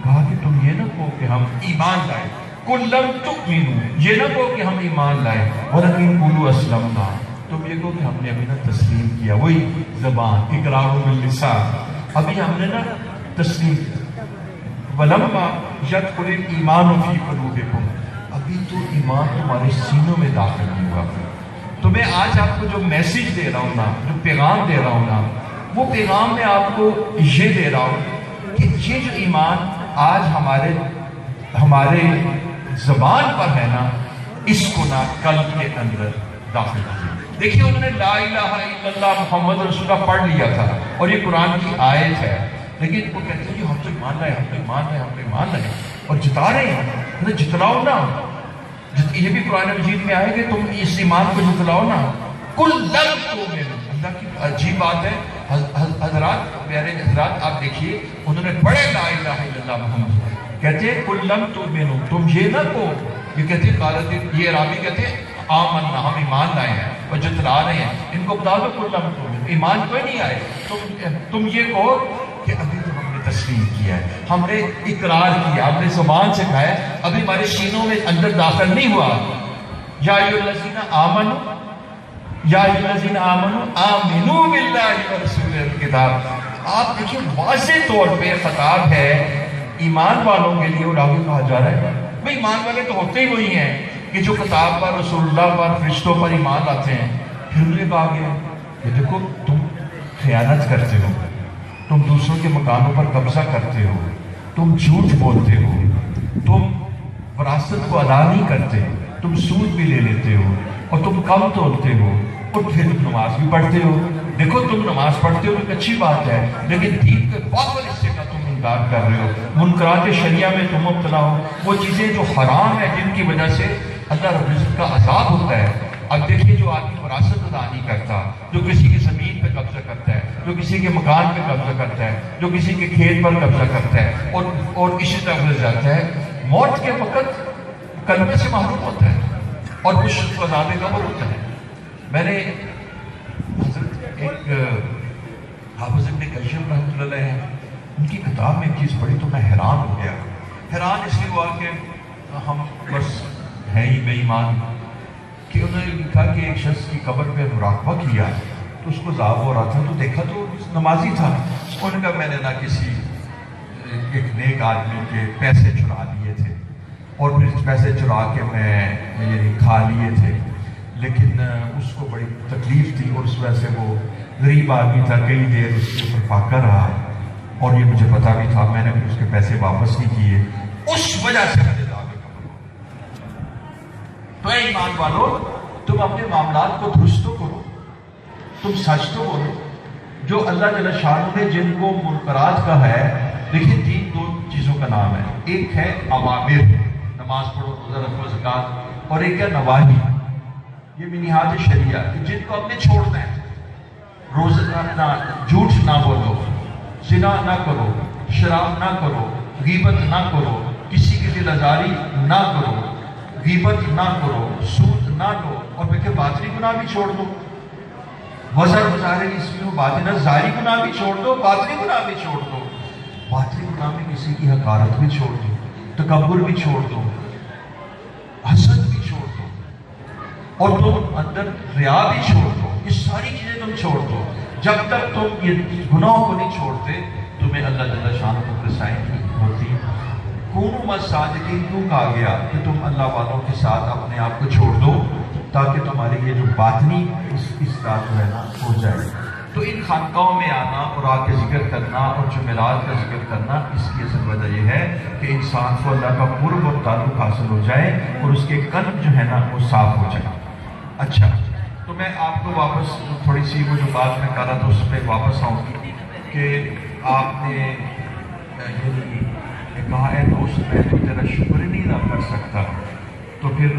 Speaker 1: کہا کہ تم یہ نہ کہو کہ ہم ایمان لائے، قل لم تؤمنوا، یہ نہ کہو کہ ہم ایمان لائے، ولکن قولوا اسلمنا، تم یہ کہو کہ ہم نے ابھی نہ تسلیم کیا۔ وہی زبان، اقرار باللسان، ابھی ہم نے نہ تسلیم کیا۔ ولما يدخل الایمان فی قلوبکم، ابھی تو ایمان تمہارے سینوں میں داخل نہیں ہوا۔ تو میں آج آپ کو جو میسیج دے رہا ہوں نا، جو پیغام دے رہا ہوں نا، وہ پیغام میں آپ کو یہ دے رہا ہوں کہ یہ جو ایمان آج ہمارے زبان پر ہے نا، اس کو نا قلب کے اندر داخل کیا۔ دیکھیے انہوں نے لا الہ الا اللہ محمد رسول اللہ پڑھ لیا تھا، اور یہ قرآن کی آیت ہے، لیکن وہ کہتے ہیں ہم تو ایمان لائے، ہم تو ایمان لائے، ہم تو ایمان لائے، اور جتا رہے ہیں۔ جتلاؤ نا، یہ بھی قرآن مجید میں آئے کہ تم اس ایمان کو جتلاؤ نا۔ کل لم تؤمنوا، اللہ کی عجیب بات ہے حضرات، پیارے حضرات، آپ دیکھیے انہوں نے پڑھے لا الہ الا اللہ محمد، کہتے ہیں کل لم تؤمنوا، تم یہ نہ کہو، یہ کہتے ہیں قالت، یہ عرابی کہتے ہیں آمنا، ہم ایمان لائے ہیں، اور جتلا رہے ہیں۔ ان کو بتا دو کل لم تؤمنوا، ایمان کوئی نہیں آئے، تم یہ کہو کہ ابھی تو ہم نے تسلیم کیا ہے، ہم نے اقرار کیا، ہم نے زبان سے کہا ہے، ابھی ہمارے سینوں میں اندر داخل نہیں ہوا۔ یا ایھا الذین آمنوا، یا ایھا الذین آمنوا آمنوا باللہ ورسولہ الکتاب۔ آپ دیکھیں واضح طور پہ خطاب ہے ایمان والوں کے لیے، اور آگے کہا جا رہا ہے بھئی ایمان والے تو ہوتے ہی وہی ہیں کہ جو کتاب پر، رسول اللہ پر، فرشتوں پر ایمان لاتے ہیں۔ پھر انہوں نے کہا گیا کہ دیکھو تم خیانت کرتے ہو، تم دوسروں کے مکانوں پر قبضہ کرتے ہو، تم جھوٹ بولتے ہو، تم وراثت کو ادا نہیں کرتے، تم سود بھی لے لیتے ہو اور تم کم تولتے ہو اور پھر تم نماز بھی پڑھتے ہو۔ دیکھو تم نماز پڑھتے ہو ایک اچھی بات ہے، لیکن دین کے بہت بڑے حصے کا تم انکار کر رہے ہو، منکرات شریعہ میں تم مبتلا ہو، وہ چیزیں جو حرام ہیں جن کی وجہ سے اللہ رب العزت کا عذاب ہوتا ہے۔ اب دیکھیے جو آدمی وراثت ادا نہیں کرتا، جو کسی کی زمین پہ قبضہ کرتا ہے، جو کسی کے مکان پہ قبضہ کرتا ہے، جو کسی کے کھیت پر قبضہ کرتا ہے اور اسی طرح گزر جاتا ہے، موت کے وقت کلمے سے محروم ہوتا ہے اور کچھ کو عذاب قبر ہوتا ہے۔ میں نے حضرت ایک حافظ ابن کشف رحمۃ اللہ علیہ ان کی کتاب میں ایک چیز پڑھی تو میں حیران ہو گیا۔ حیران اس لیے ہوا کہ ہم بس ہیں ہی بے ایمان، کہ انہوں نے لکھا کہ ایک شخص کی قبر پہ مراقبہ کیا تو اس کو عذاب ہو رہا تھا، تو دیکھا تو نمازی تھا۔ انہوں نے کہا میں نے نہ کسی ایک نیک آدمی کے پیسے چرا لیے تھے اور پھر پیسے چرا کے میں یعنی کھا لیے تھے، لیکن اس کو بڑی تکلیف تھی اور اس وجہ سے وہ غریب آدمی تھا، کئی دیر اس کے اوپر فاقہ رہا اور یہ مجھے پتا بھی تھا، میں نے پھر اس کے پیسے واپس نہیں کیے، اس وجہ سے مجھے عذاب قبر ہو۔ تو اے ایمان والو، تم اپنے معاملات کو درست تو کرو، تم سچ تو بولو۔ جو اللہ جل شانہ نے جن کو منکرات کا ہے، دیکھیں دین دو چیزوں کا نام ہے، ایک ہے اوامر، نماز پڑھو، روزہ رکھو، زکوٰۃ، اور ایک ہے نواہی، یہ بنیاد شریعہ کہ جن کو ہم نے چھوڑنا ہے۔ روزہ نہ، جھوٹ نہ بولو، زنا نہ کرو، شراب نہ کرو، غیبت نہ کرو، کسی کی دل آزاری نہ کرو، غیبت نہ کرو، سود نہ لو، اور دیکھیں باطنی گناہ بھی چھوڑ دو، وزر وزارے اسمی و باطنہ، ظاہری گناہ بھی چھوڑ دو، باطنی گناہ بھی چھوڑ دو، باطنی گناہ میں کسی کی حقارت بھی چھوڑ دو، تکبر بھی چھوڑ دو، حسد بھی چھوڑ دو، اور تم اندر ریا بھی چھوڑ دو، یہ ساری چیزیں تم چھوڑ دو۔ جب تک تم یہ گناہوں کو نہیں چھوڑتے تمہیں اللہ جل شانہ تک رسائی نہیں ہوتی۔ کونوا مع الصادقین کیوں کہا گیا کہ تم اللہ والوں کے ساتھ اپنے آپ کو چھوڑ دو تاکہ تمہاری یہ جو باطنی اصلاح جو ہے نا ہو جائے۔ تو ان خانقاہوں میں آنا اور آ کے ذکر کرنا اور جمعرات کا ذکر کرنا، اس کی اصل وجہ یہ ہے کہ انسان کو اللہ کا قرب اور تعلق حاصل ہو جائے اور اس کے قلب جو ہے نا وہ صاف ہو جائے۔ اچھا، تو میں آپ کو واپس تھوڑی سی وہ جو بات میں کہا تھا اس پہ واپس آؤں گی کہ آپ نے یعنی کہا ہے دوست میں تو تیرا شکر ہی نہیں ادا کر سکتا، تو پھر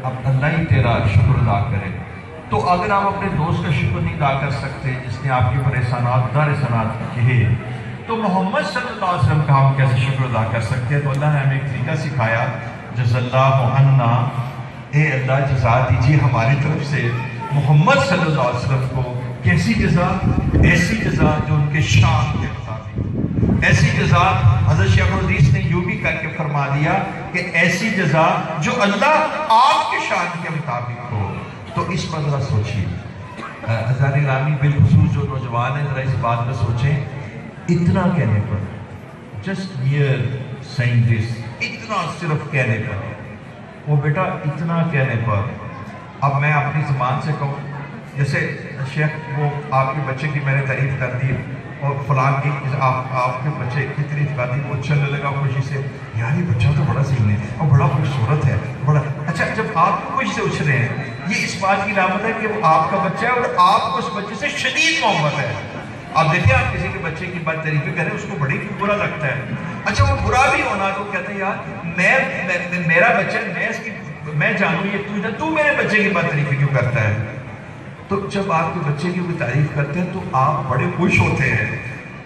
Speaker 1: اب اللہ ہی تیرا شکر ادا کرے۔ تو اگر آپ اپنے دوست کا شکر نہیں ادا کر سکتے جس نے آپ کی پر احسانات دار احسانات کیے، تو محمد صلی اللہ علیہ وسلم کا ہم کیسے شکر ادا کر سکتے ہیں؟ تو اللہ نے ہمیں ایک طریقہ سکھایا، جز اللہ عنا، اے اللہ جزا دیجیے ہماری طرف سے محمد صلی اللہ علیہ وسلم کو۔ کیسی جزا؟ ایسی جزا جو ان کے شان کے مطابق، ایسی جزا حضرت شیخ الحدیث نے یوں بھی کر کے فرما دیا کہ ایسی جزا جو اللہ آپ کے شان کے مطابق ہو۔ تو اس پر ذرا سوچیے حضرات گرامی، بالخصوص جو نوجوان ہیں، ذرا اس بات میں سوچیں، اتنا کہنے پر، جسٹ میئر سیئنگ دس، اتنا صرف کہنے پر، وہ بیٹا اتنا کہنے پر، اب میں اپنی زبان سے کہوں، جیسے شیخ وہ آپ کے بچے کی میں نے تعریف کر دی اور فلاں کی آپ کے بچے کی تعریف کر دی، وہ چلنے لگا خوشی سے، یار یہ بچہ تو بڑا سینے اور بڑا خوبصورت ہے، بڑا اچھا۔ جب آپ خوشی سے اچھ رہے ہیں، یہ اس بات کی علامت ہے کہ وہ آپ کا بچہ ہے اور آپ کو اس بچے سے شدید محبت ہے۔ آپ دیکھیں، آپ کسی کے بچے کی بات تعریفیں کریں، اس کو بڑی برا لگتا ہے۔ اچھا وہ برا بھی ہونا تو کہتے ہیں یار میرا بچہ، میں جانوں یہ تو میرے بچے کی بات تعریفیں کیوں کرتا ہے؟ تو جب آپ کے بچے کی کوئی تعریف کرتے ہیں تو آپ بڑے خوش ہوتے ہیں،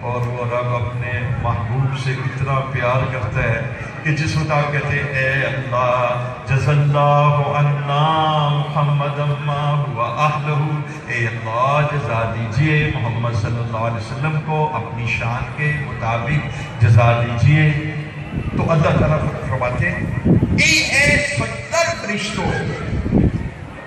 Speaker 1: اور وہ رب اپنے محبوب سے اتنا پیار کرتا ہے کہ جس وقت آپ کہتے ہیں اے اللہ جز اللہ عنا محمد ما ہوا اہلہ، اے اللہ جزا دیجئے محمد صلی اللہ علیہ وسلم کو اپنی شان کے مطابق جزا دیجئے۔ تو اللہ تعالیٰ فرماتے ہیں اے 70 فرشتوں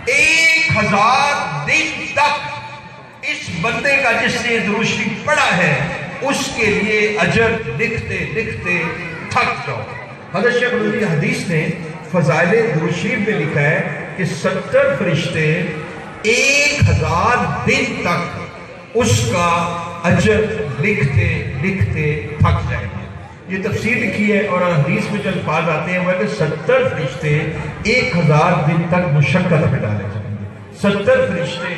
Speaker 1: 1000 دن تک اس بندے کا جس نے درود شریف پڑھا ہے اس کے لیے اجر لکھتے لکھتے تھک جاؤ۔ حضرت شیخ الحدیث حدیث نے فضائل درود شریف میں لکھا ہے کہ 70 فرشتے 1000 دن تک اس کا اجر لکھتے لکھتے تھک جائیں گے۔ یہ تفسیر لکھی ہے اور حدیث میں جو الفاظ آتے ہیں وہ ہے کہ 70 فرشتے 1000 دن تک مشقت میں ڈالے جائیں گے. 70 فرشتے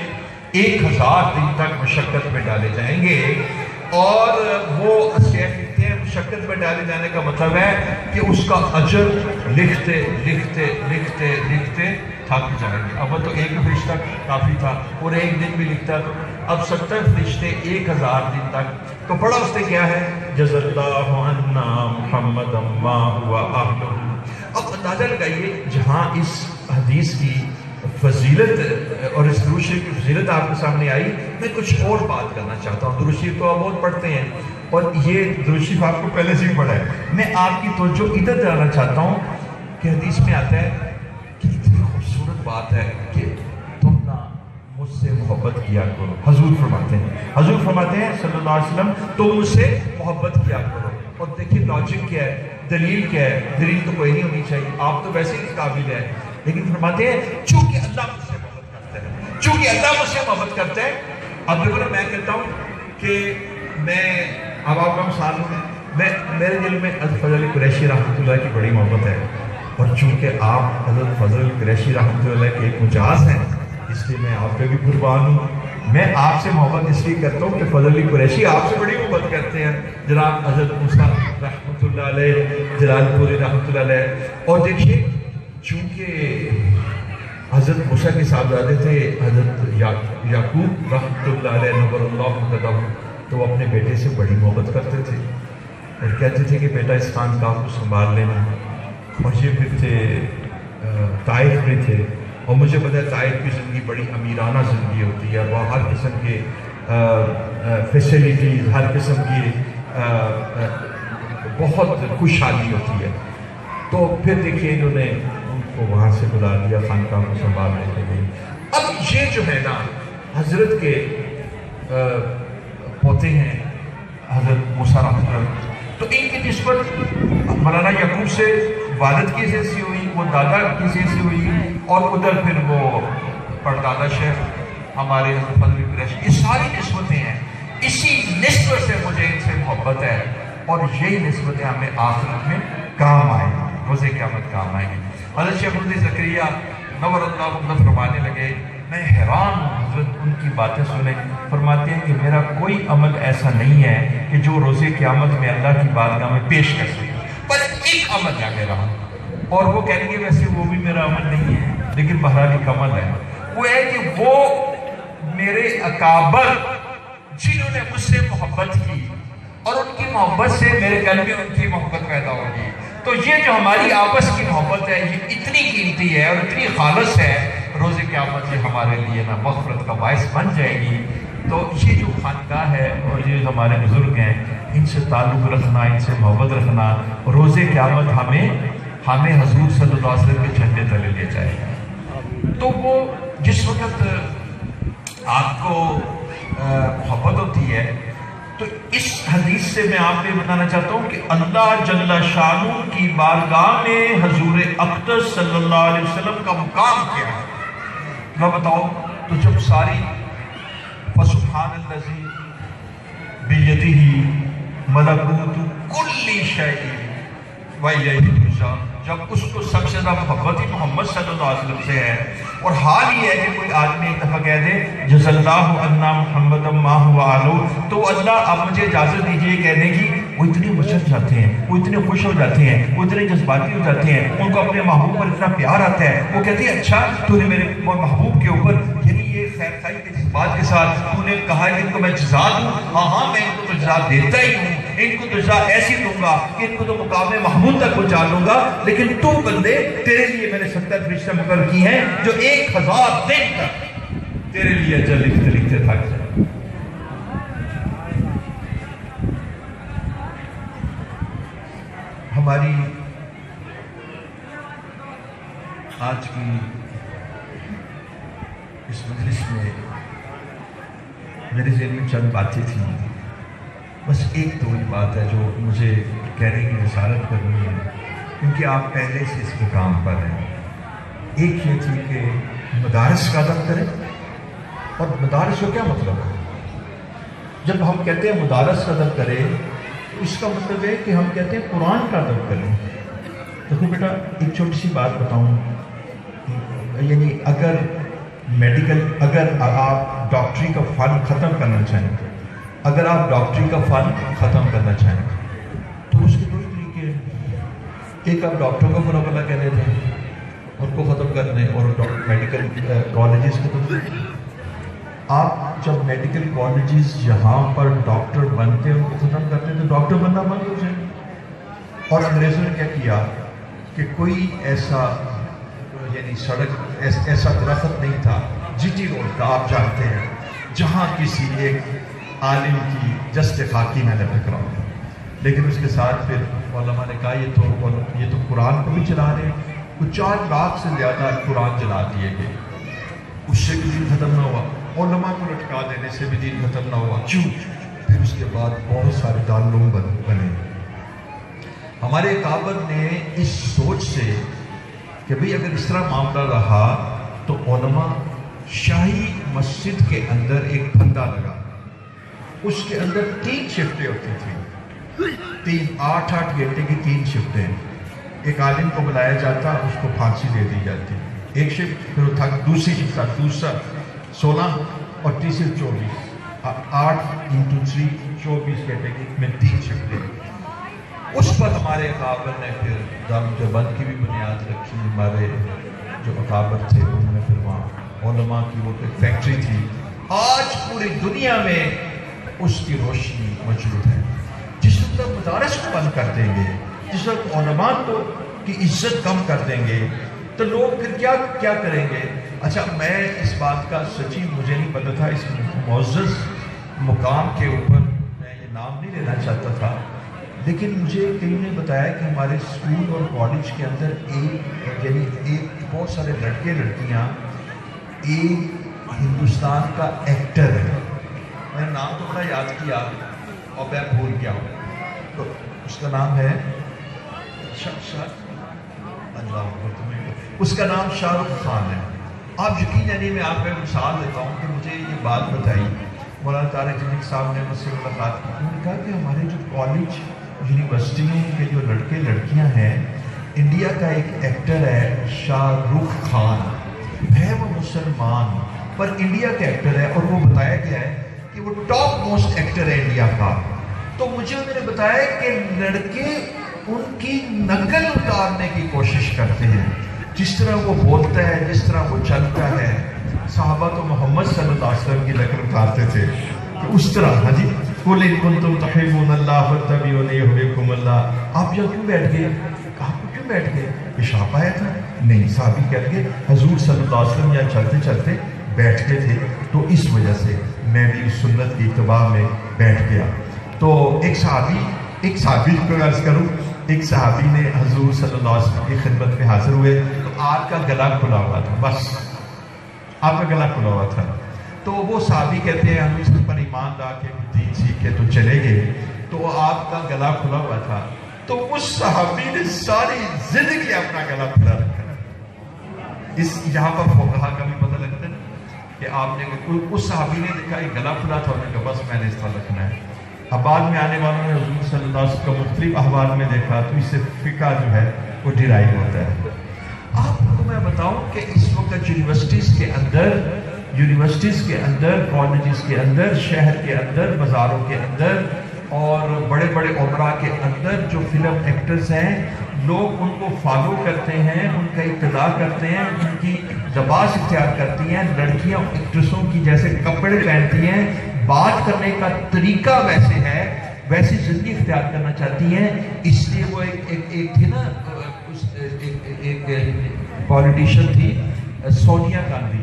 Speaker 1: 1000 دن تک مشقت میں ڈالے جائیں گے. اور وہ شیخ لکھتے ہیں مشقت میں ڈالے جانے کا مطلب ہے کہ اس کا اجر لکھتے لکھتے لکھتے لکھتے تھک جائیں گے. اب تو ایک فرشتہ کافی تھا اور ایک دن بھی لکھتا تو اب 70 فرشتے 1000 دن تک. تو پڑھا اس نے کیا ہے جز اللہ عنا محمد ما ہوا اہلہ. اب اندازہ لگائیے جہاں اس حدیث کی فضیلت اور اس درود شریف کی فضیلت آپ کے سامنے آئی, میں کچھ اور بات کرنا چاہتا ہوں. درود شریف تو آپ بہت پڑھتے ہیں اور یہ درود شریف آپ کو پہلے سے ہی پڑھا ہے. میں آپ کی توجہ ادھر دلانا چاہتا ہوں کہ حدیث میں آتا ہے کہ اتنی خوبصورت بات ہے کہ تم نہ مجھ سے محبت کیا کرو. حضور فرماتے ہیں صلی اللہ علیہ وسلم تم مجھ سے محبت کیا کرو. اور دیکھیے لاجک کیا ہے, دلیل کیا ہے. دلیل تو کوئی نہیں ہونی چاہیے, آپ تو ویسے ہی قابل ہے, لیکن فرماتے ہیں چونکہ اللہ مجھ سے محبت کرتا ہے, چونکہ اللہ مجھ سے محبت کرتا ہے. اب دیکھو نا, میں کہتا ہوں کہ میں اب آپ کا مثال ہوں, میرے دل میں حضرت فضل علی قریشی رحمۃ اللہ کی بڑی محبت ہے, اور چونکہ آپ حضرت فضل علی قریشی رحمۃ اللہ کے ایک مجاز ہیں اس لیے میں آپ پہ بھی قربان ہوں. میں آپ سے محبت اس لیے کرتا ہوں کہ فضل علی قریشی آپ سے بڑی محبت کرتے ہیں. جناب حضرت موسیٰ رحمۃ اللہ علیہ, جلال پوری رحمۃ اللہ علیہ. اور دیکھیے چونکہ حضرت موسیٰ کے صاحبزادے تھے حضرت یعقوب رحمۃ اللہ علیہ نور اللہ مقدم, تو وہ اپنے بیٹے سے بڑی محبت کرتے تھے اور کہتے تھے کہ بیٹا اس خانقاہ کو سنبھال لینا. اور یہ پھر تھے طائف میں تھے, اور مجھے پتہ ہے طائف کی زندگی بڑی امیرانہ زندگی ہوتی ہے, وہ ہر قسم کے فیسیلیٹیز, ہر قسم کی بہت خوشحالی ہوتی ہے. تو پھر دیکھیے انہوں نے ان کو وہاں سے بلا لیا خانقاہ کو سنبھالنے کے لیے. اب یہ جو ہے نا حضرت کے پوتے ہیں حضرت موسیٰ رحمۃ اللہ, تو ان کی نسبت مولانا یعقوب سے والد کی حیثیت سے ہوئی, وہ دادا کی حیثیت سے ہوئی, اور ادھر پھر وہ پردادا شیخ ہمارے حضرت فضل قریشی. یہ ساری نسبتیں ہیں. اسی نسبت سے مجھے ان سے محبت ہے, اور یہی نسبتیں ہمیں آخرت میں کام آئیں گی, روز قیامت کام آئیں گی. حضرت شیخ الحدیث زکریا نور اللہ مقدس فرمانے لگے, میں حیران ہوں حضرت ان کی باتیں سنیں. فرماتے ہیں کہ میرا کوئی عمل ایسا نہیں ہے کہ جو روز قیامت میں اللہ کی بارگاہ میں پیش کر سکے, پر ایک عمل ہے میرا. اور وہ کہیں گے ویسے وہ بھی میرا عمل نہیں ہے, لیکن بہرحال ایک عمل ہے. وہ ہے کہ وہ میرے اکابر جنہوں نے مجھ سے محبت کی, اور ان کی محبت سے میرے قلب میں ان کی محبت پیدا ہوگی. تو یہ جو ہماری آپس کی محبت ہے یہ اتنی قیمتی ہے اور اتنی خالص ہے, روز قیامت یہ ہمارے لیے نا مغفرت کا باعث بن جائے گی. تو یہ جو خانقاہ ہے اور یہ ہمارے بزرگ ہیں, ان سے تعلق رکھنا, ان سے محبت رکھنا, روز قیامت ہمیں حضور صلی اللہ علیہ وسلم کے جھنڈے تلے لے جائے گا. تو وہ جس وقت آپ کو محبت ہوتی ہے, تو اس حدیث سے میں آپ کو یہ بتانا چاہتا ہوں کہ اللہ جل شانہ کی بارگاہ میں حضور اقدس صلی اللہ علیہ وسلم کا مقام کیا ہے. میں بتاؤ تو جب ساری فسبحان الذی بیدہ ملکوت کل شیء والیہ ترجع, جب اس کو سب سے زیادہ محبت ہی محمد صلی اللہ علیہ وسلم سے ہے. اور حال یہ ہے کہ کوئی آدمی ایک دفعہ کہہ دے جز اللہ عنا محمد ما هو اہلہ, تو اللہ اب مجھے اجازت دیجیے کہنے کی. وہ اتنے مچل جاتے ہیں, وہ اتنے خوش ہو جاتے ہیں, وہ اتنے جذباتی ہو جاتے ہیں, ان کو اپنے محبوب پر اتنا پیار آتا ہے. وہ کہتے ہیں اچھا تو نے میرے محبوب کے اوپر یعنی یہ خیر خائی کے جذبات کے ساتھ تو نے کہا کہ ان کو میں جزا دوں. ہاں میں ان کو تو جزا دیتا ہی ہوں, ان کو تو جزا ایسی دوں گا کہ ان کو تو مقام محمود تک پہنچا دوں گا. لیکن تو بندے تیرے لیے میں نے 70 فرشتے مقرر کی ہیں جو 1000 دن تک تیرے لیے اجر لکھتے لکھتے تھک جائیں. ہماری آج کی اس مجلس میں میرے ذہن میں چند باتیں تھیں, بس ایک دو بات ہے جو مجھے کہنے کی نصارت کرنی ہے کیونکہ آپ پہلے سے اس مقام پر ہیں. ایک یہ تھی کہ مدارس کا ادب کریں, اور مدارس کا کیا مطلب ہے؟ جب ہم کہتے ہیں مدارس کا ادب کریں
Speaker 2: اس کا مطلب ہے کہ ہم کہتے ہیں قرآن کا ادب کریں. دیکھو بیٹا ایک چھوٹی سی بات بتاؤں, یعنی اگر آپ ڈاکٹری کا فن ختم کرنا چاہیں, اگر آپ ڈاکٹری کا فن ختم کرنا چاہیں تو اس کے دو طریقے ہیں. ایک آپ ڈاکٹروں کا برا بھلا کہہ دیتے ہیں, ان کو ختم کر دیں, اور میڈیکل کالجز ختم کر دیں. آپ جب میڈیکل کالجز جہاں پر ڈاکٹر بنتے ہیں ان کو ختم کرتے ہیں تو ڈاکٹر بننا بند ہو جائے. اور انگریزوں نے کیا کیا کہ کوئی ایسا یعنی سڑک ایسا درخت نہیں تھا جی روڈ کا, آپ جانتے ہیں, جہاں کسی ایک عالم کی جسٹ خاکی میں نے ٹکرا. لیکن اس کے ساتھ پھر علماء نے کہا یہ تو قرآن کو بھی چلا رہے ہیں. کچھ 4 لاکھ سے زیادہ قرآن جلا دیے گئے, اس سے بھی دین ختم نہ ہوا. علماء کو لٹکا دینے سے بھی دین ختم نہ ہوا. کیوں؟ پھر اس کے بعد بہت سارے دارالعلوم بنے. ہمارے اکابر نے اس سوچ سے کہ بھئی اگر اس طرح معاملہ رہا تو علماء شاہی مسجد کے اندر ایک پھندا لگا, اس کے اندر 3 شفٹیں ہوتی تھیں, 8-8 گھنٹے کی 3 شفٹیں. ایک عالم کو بلایا جاتا, اس کو پھانسی دے دی جاتی, ایک شفٹ, پھر وہ تھا دوسری شفٹ, دوسرا 16 اور تیسری 24, 8 × 3 24 گھنٹے کی میں 3 شفٹیں. اس پر ہمارے اکابر نے پھر دارالدیوبند کی بھی بنیاد رکھی. ہمارے جو اکابر تھے انہوں نے پھر وہاں علماء کی وہ ایک فیکٹری تھی. آج پوری دنیا میں اس کی روشنی موجود ہے. جس وقت مدارس کو بند کر دیں گے, جس وقت علماء کی عزت کم کر دیں گے, تو لوگ پھر کیا کریں گے؟ اچھا, میں اس بات کا سچی مجھے نہیں پتا تھا, اس معزز مقام کے اوپر میں یہ نام نہیں لینا چاہتا تھا, لیکن مجھے کئی نے بتایا کہ ہمارے اسکول اور کالج کے اندر ایک بہت سارے لڑکے لڑکیاں ایک ہندوستان کا ایکٹر ہے. میں نے نام تو بڑا یاد کیا اور میں بھول گیا ہوں, تو اس کا نام ہے اس کا نام شاہ رخ خان ہے. آپ یقین نہیں, میں آپ کو ایک مثال دیتا ہوں کہ مجھے یہ بات بتائی مولانا طارق جنید صاحب نے مجھ سے ملاقات کی. انہوں نے کہا کہ ہمارے جو کالج یونیورسٹیوں کے جو لڑکے لڑکیاں ہیں, انڈیا کا ایک ایکٹر ہے شاہ رخ خان, ہے وہ مسلمان پر انڈیا کا ایکٹر ہے, اور وہ بتایا گیا ہے کہ وہ ٹاپ موسٹ ایکٹر ہے انڈیا کا. تو مجھے انہوں نے بتایا کہ لڑکے ان کی نقل اتارنے کی کوشش کرتے ہیں, جس طرح وہ بولتا ہے, جس طرح وہ چلتا ہے. صحابہ تو محمد صلی اللہ علیہ وسلم کی نقل اتارتے تھے, کہ اس طرح ہاں جی قُلْ إِن كُنتُمْ تُحِبُّونَ اللَّهَ فَاتَّبِعُونِي يُحْبِبْكُمُ اللَّهُ. آپ یہاں کیوں بیٹھ گئے؟ آپ کو کیوں بیٹھ گئے؟ پیشاب آیا تھا؟ نہیں, صحابی کہہ گئے حضور صلی اللہ علیہ وسلم یہاں چلتے چلتے بیٹھتے تھے, تو اس وجہ سے میں بھی اس سنت کی اتباع میں بیٹھ گیا. تو ایک صحابی کو عرض کروں, ایک صحابی نے حضور صلی اللہ علیہ وسلم کی خدمت میں حاضر ہوئے, تو آپ کا گلا کھلا ہوا تھا, بس آپ کا گلا کھلا ہوا تھا. تو وہ صحابی کہتے ہیں ہم اس پر ایمان لا کے دین سیکھ کے تو چلے گئے, تو آپ کا گلا کھلا ہوا تھا. تو اس صحابی نے ساری زندگی اپنا گلا کھلا رکھا. اس یہاں پر فقہا کا بھی پتہ لگتا ہے کہ آپ نے اس صحابی نے دیکھا یہ گلا کھلا تھا, انہوں نے کہا بس میں نے اس طرح رکھنا ہے. اب بعد میں آنے والوں نے حضور صلی اللہ علیہ وسلم کا مختلف احوال میں دیکھا, تو اس سے فقہ جو ہے وہ ڈرائیو ہوتا ہے. آپ کو میں بتاؤں کہ اس وقت یونیورسٹیز کے اندر, کالجز کے اندر, شہر کے اندر, بازاروں کے اندر اور بڑے بڑے عمرہ کے اندر جو فلم ایکٹرز ہیں, لوگ ان کو فالو کرتے ہیں, ان کا اقتداء کرتے ہیں, ان کی لباس اختیار کرتی ہیں. لڑکیاں ایکٹریسوں کی جیسے کپڑے پہنتی ہیں, بات کرنے کا طریقہ ویسے ہے, ویسی زندگی اختیار کرنا چاہتی ہیں. اس لیے وہ ایک تھی نا, ایک پولیٹیشین تھی سونیا گاندھی,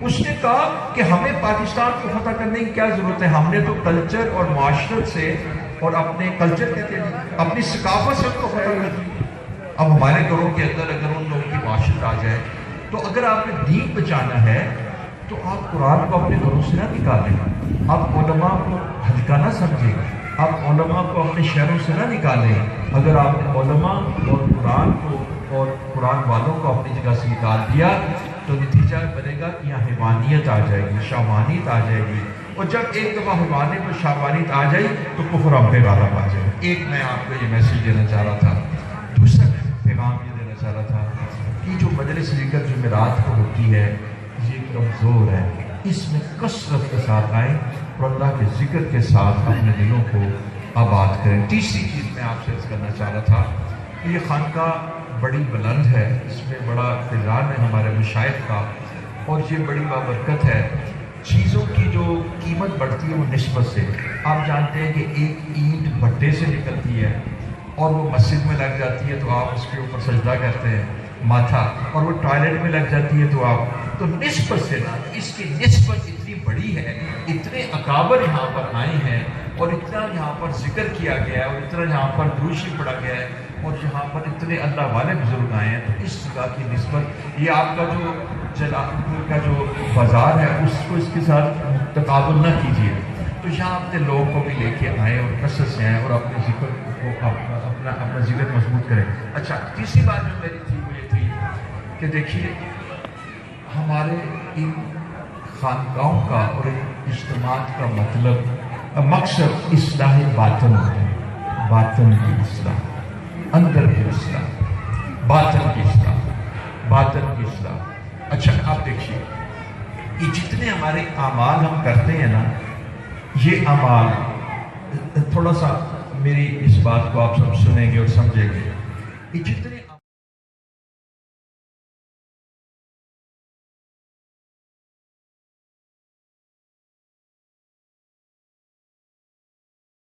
Speaker 2: اس نے کہا کہ ہمیں پاکستان کو فتح کرنے کی کیا ضرورت ہے, ہم نے تو کلچر اور معاشرت سے اور اپنے کلچر کہتے ہیں اپنی ثقافت سے ان کو فتح کر دیا. اب ہمارے گھروں کے اندر اگر ان لوگوں کی معاشرت آ جائے, تو اگر آپ نے دین بچانا ہے تو آپ قرآن کو اپنے گھروں سے نہ نکالیں, آپ علماء کو ہلکا نہ سمجھیں, آپ علماء کو اپنے شہروں سے نہ نکالیں. اگر آپ نے علماء اور قرآن کو اور قرآن والوں کو اپنی جگہ سے نکال دیا تو نتیجہ بنے گا کہ یہاں حیوانیت آ جائے گی, شامانیت آ جائے گی, اور جب ایک دفعہ حیوانیت اور شہوانیت آ جائے تو کفر ہم پہ غالب آ جائے. ایک میں آپ کو یہ میسیج دینا چاہ رہا تھا. دوسرا میں پیغام یہ دینا چاہ رہا تھا کہ جو مجلس ذکر جمعرات کو ہوتی ہے یہ کمزور ہے. اس میں کثرت کے ساتھ آئیں اور اللہ کے ذکر کے ساتھ اپنے دلوں کو آباد کریں. تیسری چیز میں آپ سے عرض کرنا چاہ رہا تھا کہ یہ خانقاہ بڑی بلند ہے, اس میں بڑا فضان ہے ہمارے مشائخ کا, اور یہ بڑی بابرکت ہے. چیزوں کی جو قیمت بڑھتی ہے وہ نسبت سے. آپ جانتے ہیں کہ ایک اینٹ بھٹے سے نکلتی ہے اور وہ مسجد میں لگ جاتی ہے تو آپ اس کے اوپر سجدہ کرتے ہیں ماتھا, اور وہ ٹوائلٹ میں لگ جاتی ہے تو آپ تو نسبت سے نا, اس کی نسبت اتنی بڑی ہے, اتنے اکابر یہاں پر آئے ہیں اور اتنا یہاں پر ذکر کیا گیا ہے اور اتنا یہاں پر دروشی پڑھا گیا ہے اور یہاں پر اتنے اللہ والے بزرگ آئے ہیں, تو اس جگہ کی نسبت یہ آپ کا جو جلال پور کا جو بازار ہے اس کو اس کے ساتھ تقابل نہ کیجیے. تو یہاں اپنے لوگوں کو بھی لے کے آئیں اور کثرت سے آئیں اور اپنے ذکر کو اپنا ذکر مضبوط کریں. اچھا, تیسری بات جو میری تھی وہ یہ تھی کہ دیکھیے ہمارے ان خانقاہوں کا اور ان اجتماعات کا مطلب مقصد اصلاح باطن ہوتا ہے. باطن کی اصلاح, اندر کی اصلاح, باطن کی اصلاح, باطن کی اصلاح. اچھا آپ دیکھیے یہ جتنے ہمارے اعمال ہم کرتے ہیں نا, یہ اعمال تھوڑا سا میری اس بات کو آپ سب سنیں گے اور سمجھیں گے, یہ جتنے